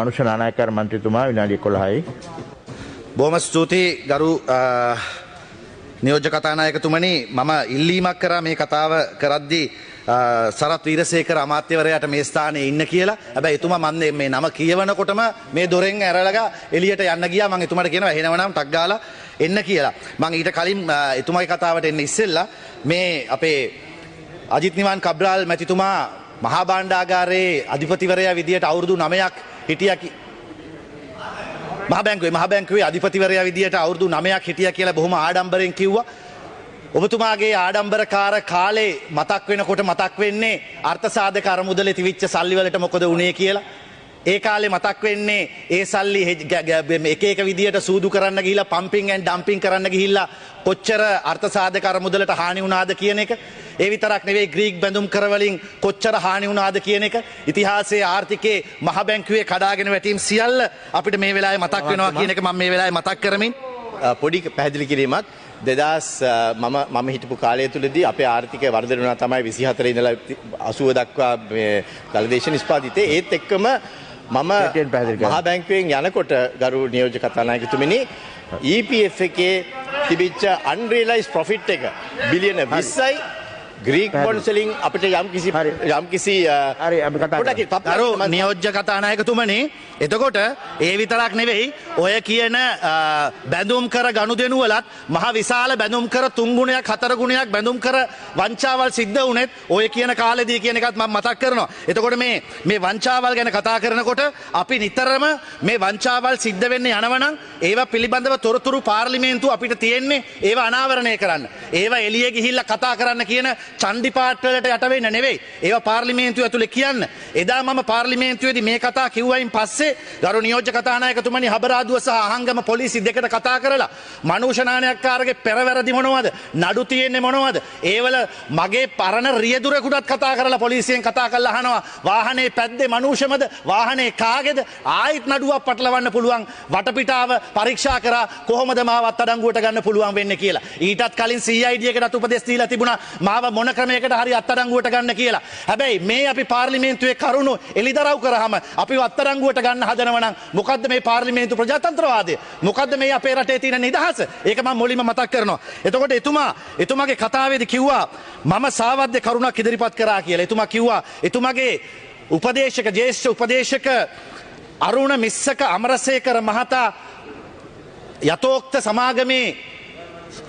මනුෂ්‍ය නානායකකාර මන්ත්‍රීතුමා විනාඩි 11යි. බොහොම ස්තුතියි ගරු නියෝජ්‍ය කතානායකතුමනි මම ඉල්ලීමක් කරා මේ කතාව කරද්දී සරත් වීරසේකර අමාත්‍යවරයාට මේ ස්ථානයේ ඉන්න කියලා. හැබැයි එතුමා මම මේ නම කියවනකොටම මේ දොරෙන් ඇරලගා එළියට යන්න ගියා. මම එතුමාට කියනවා එහෙනවනම් ටක් ගාලා එන්න කියලා. මම ඊට කලින් එතුමාගේ කතාවට එන්න ඉස්සෙල්ලා මේ අපේ අජිත් නිවාන් කබ්‍රාල් මැතිතුමා මහා භාණ්ඩාගාරයේ අධිපතිවරයා විදියට අවුරුදු 9ක් හිටියා. මහ බැංකුවේ අධිපතිවරයා විදියට අවුරුදු 9ක් හිටියා කියලා බොහොම ආඩම්බරෙන් කිව්වා. ඔබතුමාගේ ආඩම්බරකාර කාලේ මතක් වෙනකොට මතක් වෙන්නේ අර්ථසාධක අරමුදලේ තිවිච්ච සල්ලි වලට මොකද වුනේ කියලා. ඒ කාලේ මතක් වෙන්නේ ඒ සල්ලි එක එක විදියට සූදු කරන්න ගිහිල්ලා පම්පින් ඇන්ඩ් ඩම්පින් කරන්න ගිහිල්ලා කොච්චර අර්ථසාධක අරමුදලට හානි වුණාද කියන එක. ඒ විතරක් නෙවෙයි ග්‍රීක් බැඳුම් කරවලින් කොච්චර හානි වුණාද කියන එක. ඉතිහාසයේ ආර්ථිකයේ මහ බැංකුවේ කඩාගෙන වැටීම් සියල්ල අපිට මේ වෙලාවේ මතක් වෙනවා කියන එක මම මේ වෙලාවේ මතක් කරමින් පොඩි පැහැදිලි කිරීමක් 2000 මම හිටපු කාලය තුලදී අපේ ආර්ථිකය වර්ධනය වුණා තමයි 24 ඉඳලා 80 දක්වා මේ දලදේශ නිෂ්පාදිතේ. ඒත් එක්කම මම මහා බැංකුවෙන් යනකොට ගරු නියෝජ්‍ය කතානායකතුමනි EPF එකේ තිබිච්ච unrealized profit එක බිලියන 20යි ග්‍රීක් බොන්ඩ්ස් වලින් අපිට යම්කිසි හරි අපි කතා කරමු. නියෝජ්‍ය කතානායකතුමනි එතකොට ඒ විතරක් නෙවෙයි ඔය කියන බැඳුම් කර ගනුදෙනු වලත් මහ විශාල බැඳුම් කර 3 ගුණයක් 4 ගුණයක් බැඳුම් කර වංචාවල් සිද්ධ වුණෙත් ඔය කියන කාලෙදී කියන එකත් මම මතක් කරනවා. එතකොට මේ වංචාවල් ගැන කතා කරනකොට අපි නිතරම මේ වංචාවල් සිද්ධ වෙන්න යනවනම් ඒවා පිළිබඳව තොරතුරු පාර්ලිමේන්තුව අපිට තියෙන්නේ ඒවා අනාවරණය කරන්න. ඒවා එළියේ ගිහිල්ලා කතා කරන්න කියන චණ්ඩි පාට් වලට යට වෙන්න නෙවෙයි. ඒවා පාර්ලිමේන්තුව ඇතුලේ කියන්න. එදා මම පාර්ලිමේන්තුවේදී මේ කතා කිව්වයින් පස්සේ ගරු නියෝජ්‍ය කතානායකතුමනි හබරාදුව සහ අහංගම පොලිසි දෙකට කතා කරලා මනුෂ්‍ය නායකකාරගේ පෙරවැරදි මොනවද? නඩු තියෙන්නේ මොනවද? ඒවල මගේ පරණ රියදුරෙකුටත් කතා කරලා පොලිසියෙන් කතා කරලා අහනවා වාහනේ පැද්දේ මනුෂ්‍යමද? වාහනේ කාගේද? ආයිත් නඩුවක් පටලවන්න පුළුවන්. වටපිටාව පරීක්ෂා කරා කොහොමද මාව අත්අඩංගුවට ගන්න පුළුවන් වෙන්නේ කියලා. ඊටත් කලින් CID එකටත් උපදෙස් දීලා තිබුණා මාව මොන ක්‍රමයකට හරි අත්අඩංගුවට ගන්න කියලා. හැබැයි මේ අපි පාර්ලිමේන්තුවේ කරුණු එලිදරව් කරාම අපිව අත්අඩංගුවට ගන්න හදනවා නම් මොකද්ද මේ පාර්ලිමේන්තු ප්‍රජාතන්ත්‍රවාදය? මොකද්ද මේ අපේ රටේ තියෙන නිදහස? ඒක මම මුලින්ම මතක් කරනවා. එතකොට එතුමාගේ කතාවේදී කිව්වා මම සාවද්‍ය කරුණක් ඉදිරිපත් කරා කියලා. එතුමා කිව්වා එතුමාගේ උපදේශක ජ්‍යෙෂ්ඨ උපදේශක අරුණ මිස්සක අමරසේකර මහතා යතෝක්ත සමාගමේ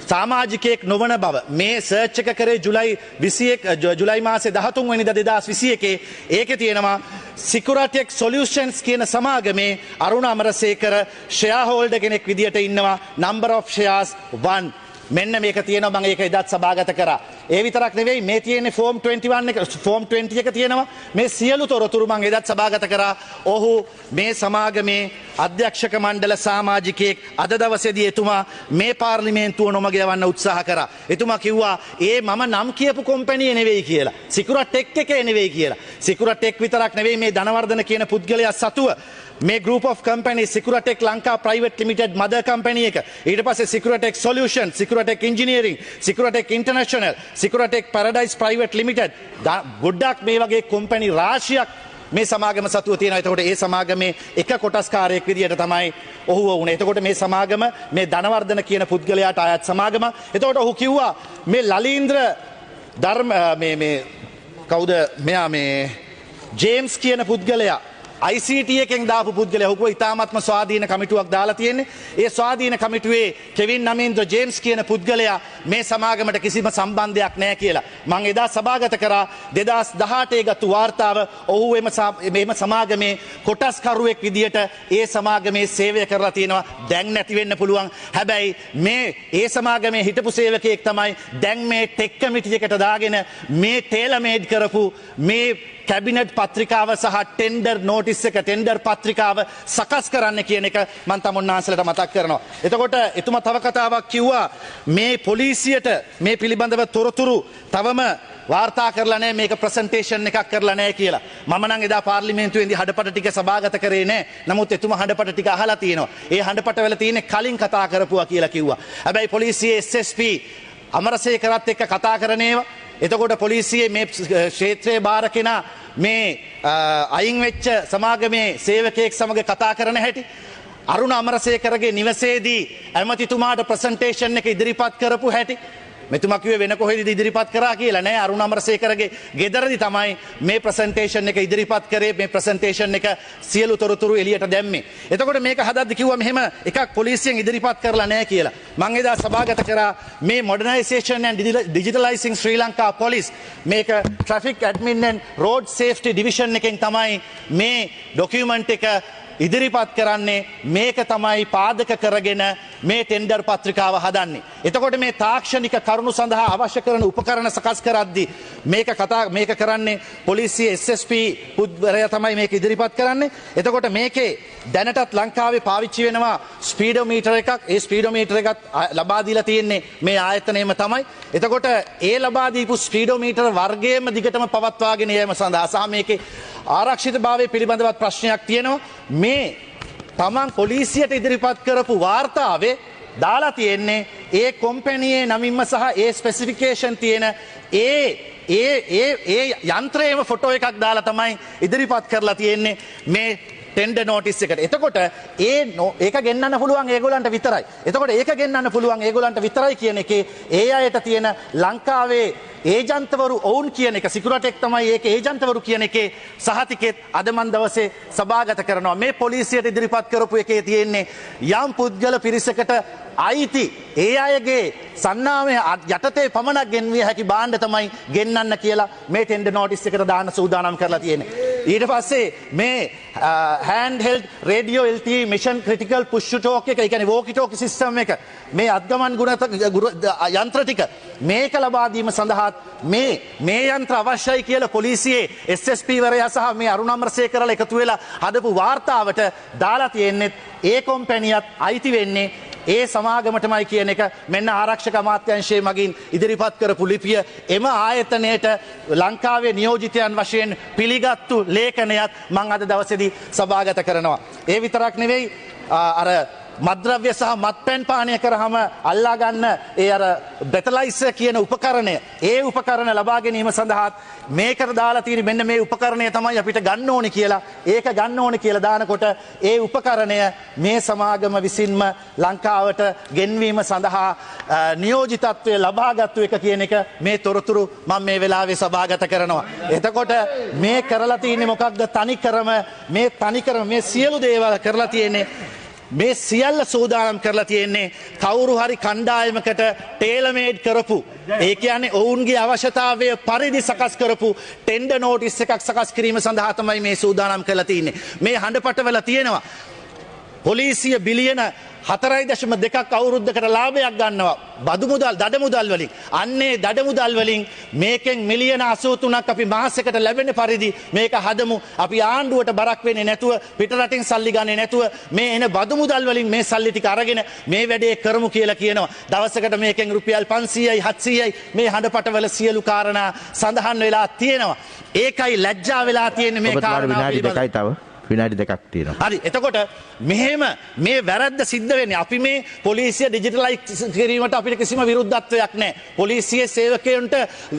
සමාජිකයෙක් නොවන බව මේ සර්ච් එක කරේ ජුලයි මාසේ 13 වෙනිදා 2021 ඒකේ තියෙනවා සිකුරටෙක් සොලියුෂන්ස් කියන සමාගමේ අරුණ අමරසේකර ෂෙයා හෝල්ඩර් කෙනෙක් විදියට ඉන්නවා number of shares 1 මෙන්න මේක තියෙනවා මම ඒක එදත් සභාගත කරා. ඒ විතරක් නෙවෙයි මේ තියෙන්නේ ෆෝම් 21 එක ෆෝම් 20 එක තියෙනවා. මේ සියලු තොරතුරු මම එදත් සභාගත කරා. ඔහු මේ සමාගමේ අධ්‍යක්ෂක මණ්ඩල සමාජිකයෙක් අද දවසේදී එතුමා මේ පාර්ලිමේන්තුව නොමග යවන්න උත්සාහ කරා. එතුමා කිව්වා මම නම් කියපු කම්පැනි නෙවෙයි කියලා. සිකුරටෙක් එකේ නෙවෙයි කියලා. සිකුරටෙක් විතරක් නෙවෙයි මේ ධනවර්ධන කියන පුද්ගලයා සතුව මේ group of companies Securatech Lanka Private Limited mother company එක ඊට පස්සේ Securatech Solutions Securatech Engineering Securatech International Securatech Paradise Private Limited ගොඩක් මේ වගේ company රාශියක් මේ සමාගම සතුව තියෙනවා. එතකොට ඒ සමාගමේ එක කොටස්කාරයෙක් විදියට තමයි ඔහුව වුණේ. එතකොට මේ සමාගම මේ ධනවර්ධන කියන පුද්ගලයාට අයත් සමාගම. එතකොට ඔහු කිව්වා මේ ලලීන්ද්‍ර ධර්ම මේ කවුද මෙයා මේ ජේම්ස් කියන පුද්ගලයා ICT එකෙන් දාපු පුද්ගලයා ඔහු ඉතාමත්ම ස්වාධීන කමිටුවක් දාලා තියෙන්නේ. ඒ ස්වාධීන කමිටුවේ කෙවින් නමීන්ද්‍ර ජේම්ස් කියන පුද්ගලයා මේ සමාගමට කිසිම සම්බන්ධයක් නැහැ කියලා මම එදා සභාගත කරා. 2018 ගත්තු වාර්තාව ඔහු එම සමාගමේ කොටස්කරුවෙක් විදියට ඒ සමාගමේ සේවය කරලා තියෙනවා. දැන් නැති වෙන්න පුළුවන්. හැබැයි ඒ සමාගමේ හිටපු සේවකයෙක් තමයි දැන් මේ ටෙක් කමිටි එකට දාගෙන මේ ටේලමේඩ් කරපු මේ කැබිනට් පත්‍රිකාව සහ ටෙන්ඩර් නෝටිස් එක ටෙන්ඩර් පත්‍රිකාව සකස් කරන්න කියන එක මම තමුන්නාන්සලට මතක් කරනවා. එතකොට එතුමා තව කතාවක් කිව්වා මේ පොලිසියට මේ පිළිබඳව තොරතුරු තවම වාර්තා කරලා නැහැ මේක ප්‍රසන්ටේෂන් එකක් කරලා නැහැ කියලා. මම නම් එදා පාර්ලිමේන්තුවේදී හඬපට ටික සභාගත කරේ නැහැ. නමුත් එතුමා හඬපට ටික අහලා තියෙනවා. ඒ හඬපටවල තියෙන්නේ කලින් කතා කරපුවා කියලා කිව්වා. හැබැයි පොලිසියේ SSP අමරසේකරත් එක්ක කතා කරන ඒවා එතකොට පොලිසියේ මේ ක්ෂේත්‍රයේ බාර කෙනා මේ අයින් වෙච්ච සමාගමේ සේවකයෙක් සමග කතා කරන හැටි අරුණ අමරසේකරගේ නිවසේදී ඇමතිතුමාට ප්‍රසන්ටේෂන් එක ඉදිරිපත් කරපු හැටි මෙතුමා කිව්වේ වෙන කොහෙද ඉදිරිපත් කරා කියලා නෑ අරුණ අමරසේකරගේ ගෙදරදී තමයි මේ ප්‍රසන්ටේෂන් එක ඉදිරිපත් කරේ මේ ප්‍රසන්ටේෂන් එක සියලු තොරතුරු එළියට දැම්මේ. එතකොට මේක හදද්දි කිව්වා මෙහෙම එකක් පොලිසියෙන් ඉදිරිපත් කරලා නෑ කියලා. මම එදා සභාගත කරා මේ modernization and digitalizing Sri Lanka police මේක traffic admin and road safety division එකෙන් තමයි මේ ડોකියුමන්ට් එක ඉදිරිපත් කරන්නේ මේක තමයි පාදක කරගෙන මේ ටෙන්ඩර් පත්‍රිකාව හදන්නේ. එතකොට මේ තාක්ෂණික කරුණු සඳහා අවශ්‍ය කරන උපකරණ සකස් කරද්දී මේක කරන්නේ පොලිසිය SSP පුද්ගලයා තමයි මේක ඉදිරිපත් කරන්නේ. එතකොට මේකේ දැනටත් ලංකාවේ පාවිච්චි වෙනවා ස්පීඩෝමීටර් එකක්. ඒ ස්පීඩෝමීටර් එකත් ලබා දීලා තියෙන්නේ මේ ආයතනයේම තමයි. එතකොට ඒ ලබා දීපු ස්පීඩෝමීටර් වර්ගයේම දිගටම පවත්වාගෙන යාම සඳහා සහ මේකේ ආරක්ෂිතභාවය පිළිබඳවත් ප්‍රශ්නයක් තියෙනවා. මේ තමන් පොලිසියට ඉදිරිපත් කරපු වාර්තාවේ දාලා තියෙන්නේ ඒ කොම්පැනියේ නමින්ම සහ ඒ ස්පෙසිෆිකේෂන් තියෙන ඒ යන්ත්‍රයේම ෆොටෝ එකක් දාලා තමයි ඉදිරිපත් කරලා තියෙන්නේ මේ ටෙන්ඩර් නෝටිස් එකට. එතකොට ඒක ගෙන්නන්න පුළුවන් ඒගොල්ලන්ට විතරයි. එතකොට ඒක ගෙන්නන්න පුළුවන් ඒගොල්ලන්ට විතරයි කියන එකේ ඒ අයට තියෙන ලංකාවේ ඒජන්තවරු ඔවුන් කියන එක සිකුරටෙක් තමයි ඒක ඒජන්තවරු කියන එකේ සහතිකෙත් අද මන් දවසේ සභාගත කරනවා. මේ පොලිසියට ඉදිරිපත් කරපු එකේ තියෙන්නේ යම් පුද්ගල පිරිසකට අයිති ඒ අයගේ සන්නාමය යටතේ පමණක් ගෙන්විය හැකි භාණ්ඩ තමයි ගෙන්නන්න කියලා මේ ටෙන්ඩර් නෝටිස් එකට දාන්න සූදානම් කරලා තියෙන්නේ. ඊට පස්සේ මේ handheld radio LTE mission critical push to talk එක, ඒ කියන්නේ walkie talkie system එක, මේ අත්ගමන් යන්ත්‍ර ටික මේක ලබා දීම සඳහා මේ යන්ත්‍ර අවශ්‍යයි කියලා පොලිසියේ SSP වරයා සහ මේ අරුණ අමරසේකරලා එකතු වෙලා හදපු වාර්තාවට දාලා තියෙන්නේ ඒ කොම්පැනියත් අයිති වෙන්නේ ඒ සමාගමටමයි කියන එක මෙන්න ආරක්ෂක අමාත්‍යාංශයේ මගින් ඉදිරිපත් කරපු ලිපිය එම ආයතනයට ලංකාවේ නියෝජිතයන් වශයෙන් පිළිගත්තු ලේඛනයත් මම අද දවසේදී සභාගත කරනවා. ඒ විතරක් නෙවෙයි අර මද්‍රව්‍ය සහ මත්පැන් පානය කරාම අල්ලා ගන්න ඒ අර බෙටලයිසර් කියන උපකරණය ඒ උපකරණ ලබා ගැනීම සඳහා මේකට දාලා තියෙන මෙන්න මේ උපකරණය තමයි අපිට ගන්න ඕනේ කියලා ඒක ගන්න ඕනේ කියලා දානකොට ඒ උපකරණය මේ සමාගම විසින්ම ලංකාවට ගෙන්වීම සඳහා නියෝජිතත්වය ලබාගත්තු එක කියන එක මේ තොරතුරු මම මේ වෙලාවේ සභාගත කරනවා. එතකොට මේ කරලා තියෙන්නේ මොකක්ද? තනිකරම මේ සියලු දේවල් කරලා තියෙන්නේ මේ සියල්ල සූදානම් කරලා තියෙන්නේ කවුරු හරි කණ්ඩායමකට ටේලමේඩ් කරපු ඒ කියන්නේ ඔවුන්ගේ අවශ්‍යතාවය පරිදි සකස් කරපු ටෙන්ඩර් නෝටිස් එකක් සකස් කිරීම සඳහා තමයි මේ සූදානම් කරලා තියෙන්නේ. මේ හඬපටවල තියෙනවා පොලිසිය බිලියන 4.2ක් අවුරුද්දකට ලාභයක් ගන්නවා බදු මුදල් දඩ මුදල් වලින්. අන්නේ දඩ මුදල් වලින් මේකෙන් මිලියන 83ක් අපි මාසයකට ලැබෙන පරිදි මේක හදමු. අපි ආණ්ඩුවට බරක් වෙන්නේ නැතුව පිටරටින් සල්ලි ගන්නේ නැතුව මේ එන බදු මුදල් වලින් මේ සල්ලි ටික අරගෙන මේ වැඩේ කරමු කියලා කියනවා. දවසකට මේකෙන් රුපියල් 500යි 700යි මේ හඬපටවල සියලු කාරණා සඳහන් වෙලා තියෙනවා. ඒකයි ලැජ්ජා වෙලා තියෙන්නේ මේ කාරණා පිළිබඳව. විනාඩි දෙකක් තියෙනවා. හරි. එතකොට මෙහෙම මේ වැරද්ද සිද්ධ වෙන්නේ අපි මේ පොලිසිය ඩිජිටලයිස් කිරීමට අපිට කිසිම විරුද්ධත්වයක් නැහැ. පොලිසියේ සේවකයන්ට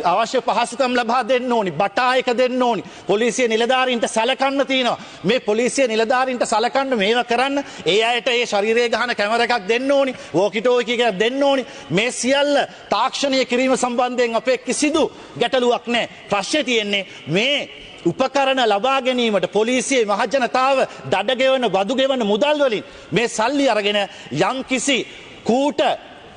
අවශ්‍ය පහසුකම් ලබා දෙන්න ඕනි. බටා එක දෙන්න ඕනි. පොලිසිය නිලධාරීන්ට සලකන්න තියෙනවා. මේ පොලිසිය නිලධාරීන්ට සලකන්න මේව කරන්න ඒ අයට ඒ ශරීරයේ ගහන කැමර එකක් දෙන්න ඕනි. වෝකි ටෝකි එකක් දෙන්න ඕනි. මේ සියල්ල තාක්ෂණීය කිරීම සම්බන්ධයෙන් අපේ කිසිදු ගැටලුවක් නැහැ. ප්‍රශ්නේ තියෙන්නේ මේ උපකරණ ලබා ගැනීමට පොලිසියේ මහජනතාව දඩ ගෙවන බදු ගෙවන මුදල් වලින් මේ සල්ලි අරගෙන යම්කිසි කූට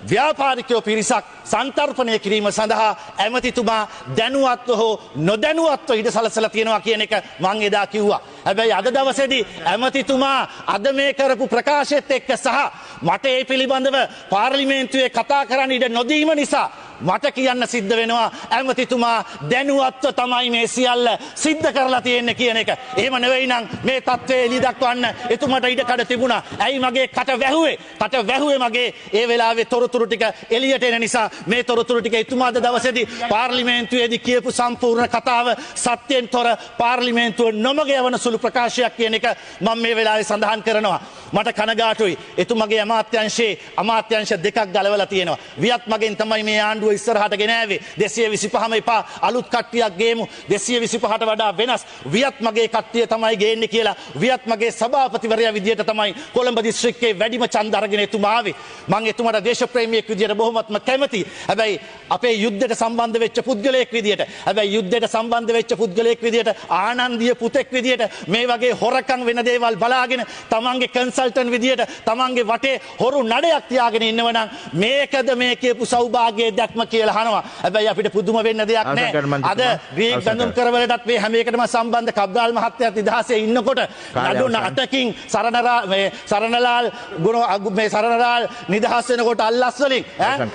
ව්‍යාපාරිකයෝ පිරිසක් සංතර්පණය කිරීම සඳහා ඇමතිතුමා දැනුවත්ව හෝ නොදැනුවත්ව ඉඩ සලසලා තියෙනවා කියන එක මං එදා කිව්වා. හැබැයි අද දවසේදී ඇමතිතුමා අද මේ කරපු ප්‍රකාශයත් එක්ක සහ මට ඒ පිළිබඳව පාර්ලිමේන්තුවේ කතා කරන්න ඉඩ නොදීම නිසා මට කියන්න සිද්ධ වෙනවා ඇමතිතුමා දැනුවත්ව තමයි මේ සියල්ල සිද්ධ කරලා තියෙන්නේ කියන එක. එහෙම නෙවෙයි නම් මේ තත්ත්වය එළි දක්වන්න එතුමාට ඉඩ කඩ තිබුණා. ඇයි මගේ කට වැහුවේ මගේ ඒ වෙලාවේ තොරතුරු ටික එළියට එන නිසා මේ තොරතුරු ටික එතුමා අද දවසේදී පාර්ලිමේන්තුවේදී කියපු සම්පූර්ණ කතාව සත්‍යයෙන් තොර පාර්ලිමේන්තුව නොමග යවන සුළු ප්‍රකාශයක් කියන එක මම මේ වෙලාවේ සඳහන් කරනවා. මට කනගාටුයි එතුමාගේ අමාත්‍යාංශ දෙකක් ගලවලා තියෙනවා. වියත් මගෙන් තමයි මේ ආණ්ඩුව නඩුව ඉස්සරහට ගෙන ආවේ 225ම එපා අලුත් කට්ටියක් ගේමු 225ට වඩා වෙනස් වියත් මගේ කට්ටිය තමයි ගේන්නේ කියලා වියත් මගේ සභාපතිවරයා විදියට තමයි කොළඹ දිස්ත්‍රික්කයේ වැඩිම ඡන්ද අරගෙන එතුමා ආවේ මම එතුමාට දේශප්‍රේමියෙක් විදියට බොහොමත්ම කැමතියි හැබැයි අපේ යුද්ධයට සම්බන්ධ වෙච්ච පුද්ගලයෙක් විදියට හැබැයි යුද්ධයට සම්බන්ධ වෙච්ච පුද්ගලයෙක් විදියට ආනන්දිය පුතෙක් විදියට මේ වගේ හොරකම් වෙන දේවල් බලාගෙන තමන්ගේ කන්සල්ටන්ට් විදියට තමන්ගේ වටේ හොරු නඩයක් තියාගෙන ඉන්නවනම් මේකද මේ කියපු සෞභාග්‍යයේ දැක්ම කියලා අහනවා. හැබැයි අපිට පුදුම වෙන්න දෙයක් නැහැ. අද ග්‍රීක බඳුන් කරවලටත් මේ හැම එකටම සම්බන්ධ කබ්ගාල් මහත්තයාත් නිදහසේ ඉන්නකොට නඩු නාටකින් සරණලාල් නිදහස් වෙනකොට අල්ලස් වලින්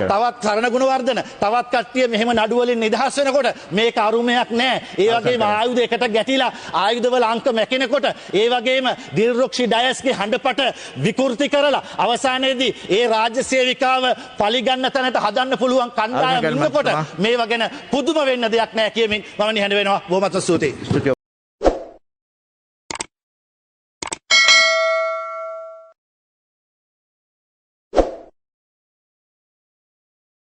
තවත් සරණ ගුණවර්ධන තවත් කට්ටිය මෙහෙම නඩු වලින් නිදහස් වෙනකොට මේක අරුමයක් නැහැ. ඒ වගේම ආයුධ එකට ගැටිලා ආයුධවල අංක මැකෙනකොට ඒ වගේම දිල්රුක්ෂි ඩයස්ගේ හඬපට විකෘති කරලා අවසානයේදී ඒ රාජ්‍ය සේවිකාව පලිගන්න තැනට හදන්න පුළුවන් කණ්ඩායම ඉන්නකොට මේවා ගැන පුදුම වෙන්න දෙයක් නැහැ කියමින් මම නිහඬ වෙනවා. බොහොමත් ස්තුතියි.